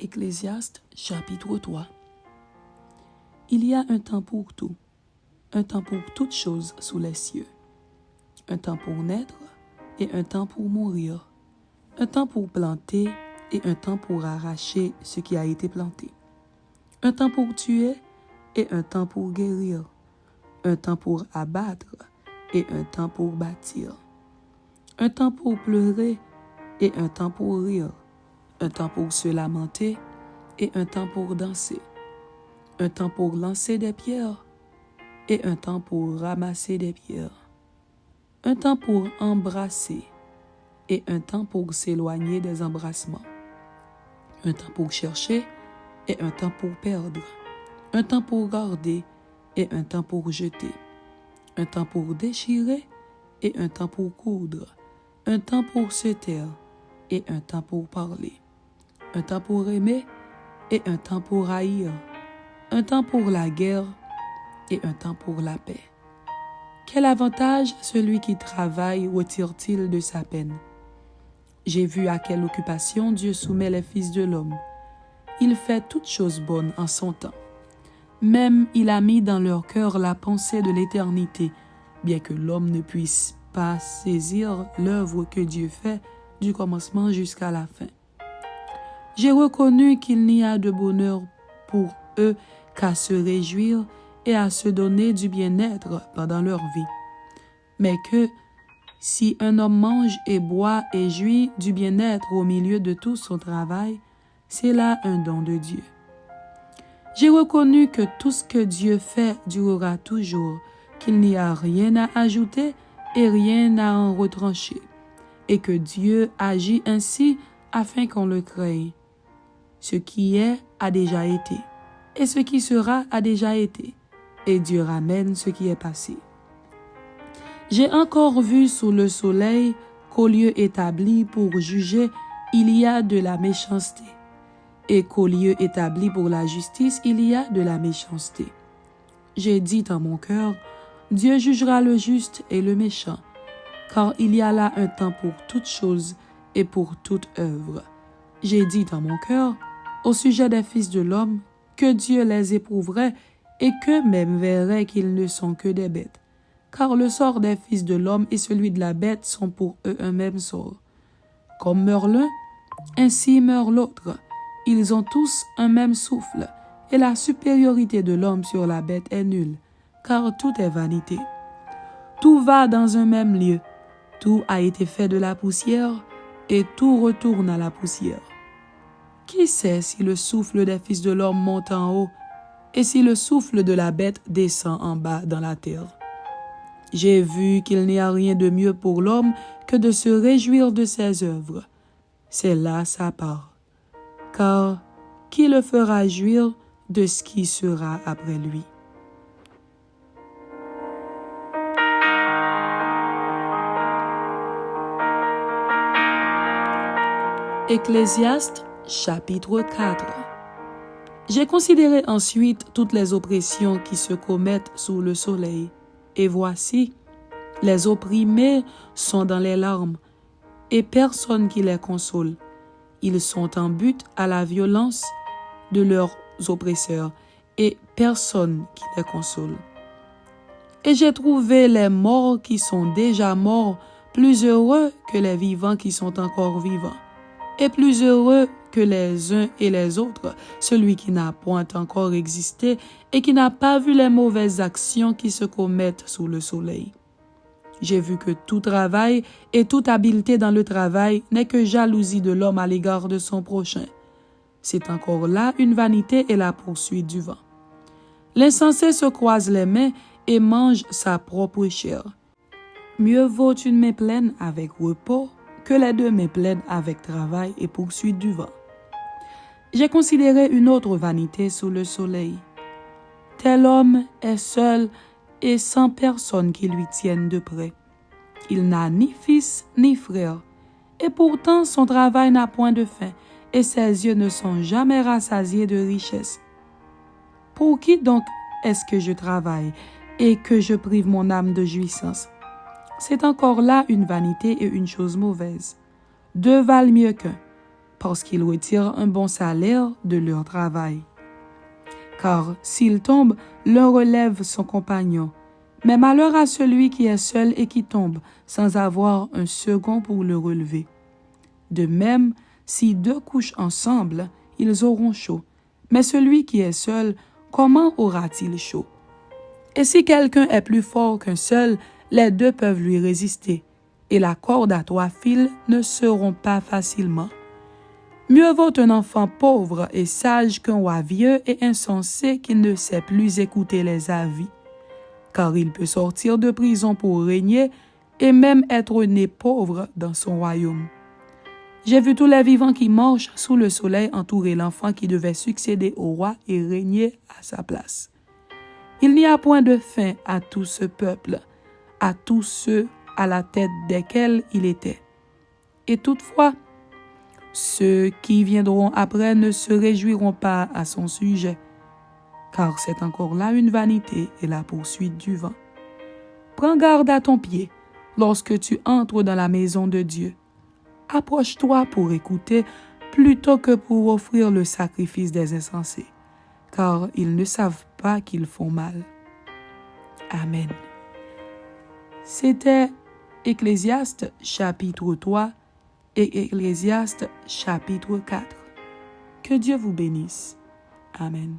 Ecclésiaste chapitre 3. Il y a un temps pour tout, un temps pour toutes choses sous les cieux, un temps pour naître et un temps pour mourir, un temps pour planter et un temps pour arracher ce qui a été planté, un temps pour tuer et un temps pour guérir, un temps pour abattre et un temps pour bâtir, un temps pour pleurer et un temps pour rire, un temps pour se lamenter et un temps pour danser, un temps pour lancer des pierres et un temps pour ramasser des pierres, un temps pour embrasser et un temps pour s'éloigner des embrassements, un temps pour chercher et un temps pour perdre, un temps pour garder et un temps pour jeter, un temps pour déchirer et un temps pour coudre, un temps pour se taire et un temps pour parler, un temps pour aimer et un temps pour haïr, un temps pour la guerre et un temps pour la paix. Quel avantage celui qui travaille retire-t-il de sa peine? J'ai vu à quelle occupation Dieu soumet les fils de l'homme. Il fait toutes choses bonnes en son temps. Même il a mis dans leur cœur la pensée de l'éternité, bien que l'homme ne puisse pas saisir l'œuvre que Dieu fait du commencement jusqu'à la fin. J'ai reconnu qu'il n'y a de bonheur pour eux qu'à se réjouir et à se donner du bien-être pendant leur vie. Mais que, si un homme mange et boit et jouit du bien-être au milieu de tout son travail, c'est là un don de Dieu. J'ai reconnu que tout ce que Dieu fait durera toujours, qu'il n'y a rien à ajouter et rien à en retrancher, et que Dieu agit ainsi afin qu'on le crée. Ce qui est a déjà été, et ce qui sera a déjà été, et Dieu ramène ce qui est passé. J'ai encore vu sous le soleil qu'au lieu établi pour juger, il y a de la méchanceté, et qu'au lieu établi pour la justice, il y a de la méchanceté. J'ai dit en mon cœur, Dieu jugera le juste et le méchant, car il y a là un temps pour toutes choses et pour toute œuvre. J'ai dit en mon cœur, au sujet des fils de l'homme, que Dieu les éprouverait et qu'eux-mêmes verraient qu'ils ne sont que des bêtes. Car le sort des fils de l'homme et celui de la bête sont pour eux un même sort. Comme meurt l'un, ainsi meurt l'autre. Ils ont tous un même souffle, et la supériorité de l'homme sur la bête est nulle, car tout est vanité. Tout va dans un même lieu, tout a été fait de la poussière, et tout retourne à la poussière. Qui sait si le souffle des fils de l'homme monte en haut, et si le souffle de la bête descend en bas dans la terre? J'ai vu qu'il n'y a rien de mieux pour l'homme que de se réjouir de ses œuvres. C'est là sa part. Car qui le fera jouir de ce qui sera après lui? Ecclésiaste chapitre 4. J'ai considéré ensuite toutes les oppressions qui se commettent sous le soleil, et voici, les opprimés sont dans les larmes, et personne qui les console. Ils sont en butte à la violence de leurs oppresseurs, et personne qui les console. Et j'ai trouvé les morts qui sont déjà morts plus heureux que les vivants qui sont encore vivants, et plus heureux que les uns et les autres, celui qui n'a point encore existé et qui n'a pas vu les mauvaises actions qui se commettent sous le soleil. J'ai vu que tout travail et toute habileté dans le travail n'est que jalousie de l'homme à l'égard de son prochain. C'est encore là une vanité et la poursuite du vent. L'insensé se croise les mains et mange sa propre chair. Mieux vaut une main pleine avec repos que les deux mains pleines avec travail et poursuite du vent. J'ai considéré une autre vanité sous le soleil. Tel homme est seul et sans personne qui lui tienne de près. Il n'a ni fils ni frère, et pourtant son travail n'a point de fin, et ses yeux ne sont jamais rassasiés de richesse. Pour qui donc est-ce que je travaille et que je prive mon âme de jouissance? C'est encore là une vanité et une chose mauvaise. Deux valent mieux qu'un, parce qu'ils retirent un bon salaire de leur travail. Car s'il tombe, l'un relève son compagnon. Mais malheur à celui qui est seul et qui tombe, sans avoir un second pour le relever. De même, si deux couchent ensemble, ils auront chaud. Mais celui qui est seul, comment aura-t-il chaud? Et si quelqu'un est plus fort qu'un seul, les deux peuvent lui résister, et la corde à 3 fils ne seront pas facilement. Mieux vaut un enfant pauvre et sage qu'un roi vieux et insensé qui ne sait plus écouter les avis, car il peut sortir de prison pour régner et même être né pauvre dans son royaume. J'ai vu tous les vivants qui marchent sous le soleil entourer l'enfant qui devait succéder au roi et régner à sa place. Il n'y a point de fin à tout ce peuple, à tous ceux à la tête desquels il était. Et toutefois, ceux qui viendront après ne se réjouiront pas à son sujet, car c'est encore là une vanité et la poursuite du vent. Prends garde à ton pied lorsque tu entres dans la maison de Dieu. Approche-toi pour écouter plutôt que pour offrir le sacrifice des insensés, car ils ne savent pas qu'ils font mal. Amen. C'était Ecclésiaste chapitre 3 et Ecclésiaste chapitre 4. Que Dieu vous bénisse. Amen.